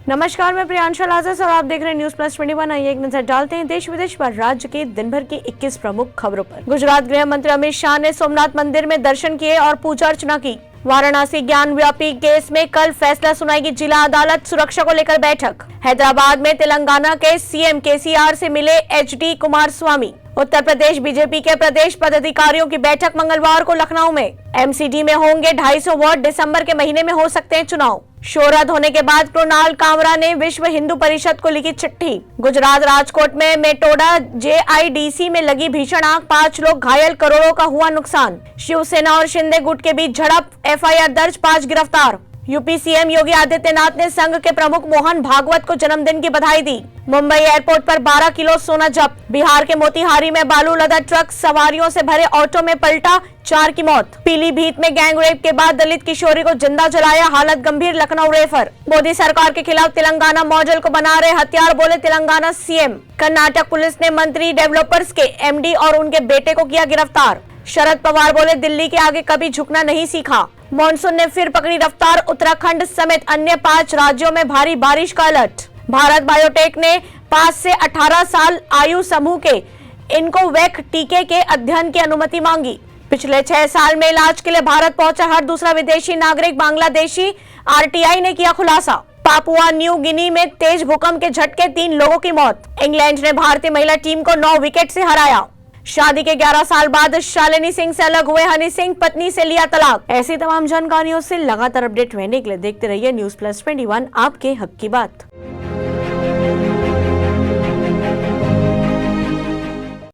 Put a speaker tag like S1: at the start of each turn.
S1: नमस्कार, मैं प्रियांशा लाजस और आप देख रहे हैं न्यूज प्लस 21। आइए एक नजर डालते हैं देश विदेश पर राज्य के दिन भर की 21 प्रमुख खबरों पर। गुजरात गृह मंत्री अमित शाह ने सोमनाथ मंदिर में दर्शन किए और पूजा अर्चना की। वाराणसी ज्ञान व्यापी केस में कल फैसला सुनाएगी जिला अदालत, सुरक्षा को लेकर बैठक। हैदराबाद में तेलंगाना के सीएम केसीआर से मिले एचडी कुमारस्वामी। उत्तर प्रदेश बीजेपी के प्रदेश पदाधिकारियों की बैठक मंगलवार को लखनऊ में। एमसीडी में होंगे 250 वार्ड, दिसंबर के महीने में हो सकते हैं चुनाव। शोहरत होने के बाद कृणाल कामरा ने विश्व हिंदू परिषद को लिखी चिट्ठी। गुजरात राजकोट में मेटोडा जेआईडीसी में लगी भीषण आग, 5 लोग घायल, करोड़ों का हुआ नुकसान। शिवसेना और शिंदे गुट के बीच झड़प, एफआईआर दर्ज, 5 गिरफ्तार। यूपी सीएम योगी आदित्यनाथ ने संघ के प्रमुख मोहन भागवत को जन्मदिन की बधाई दी। मुंबई एयरपोर्ट पर 12 किलो सोना जब्त। बिहार के मोतिहारी में बालू लदा ट्रक सवारियों से भरे ऑटो में पलटा, 4 की मौत। पीलीभीत में गैंगरेप के बाद दलित किशोरी को जिंदा जलाया, हालत गंभीर, लखनऊ रेफर। मोदी सरकार के खिलाफ तेलंगाना मॉडल को बना रहे हथियार, बोले तेलंगाना सीएम। कर्नाटक पुलिस ने मंत्री डेवलपर्स के एमडी और उनके बेटे को किया गिरफ्तार। शरद पवार बोले दिल्ली के आगे कभी झुकना नहीं सीखा। मॉनसून ने फिर पकड़ी रफ्तार, उत्तराखंड समेत अन्य 5 राज्यों में भारी बारिश का अलर्ट। भारत बायोटेक ने 5 से 18 साल आयु समूह के इनकोवैक टीके के अध्ययन की अनुमति मांगी। पिछले 6 साल में इलाज के लिए भारत पहुंचा हर दूसरा विदेशी नागरिक बांग्लादेशी, आरटीआई ने किया खुलासा। पापुआ न्यू गिनी में तेज भूकंप के झटके, 3 लोगों की मौत। इंग्लैंड ने भारतीय महिला टीम को 9 विकेट से हराया। शादी के 11 साल बाद शालिनी सिंह से अलग हुए हनी सिंह, पत्नी से लिया तलाक। ऐसी तमाम जानकारियों से लगातार अपडेट रहने के लिए देखते रहिए न्यूज प्लस 21, आपके हक की बात।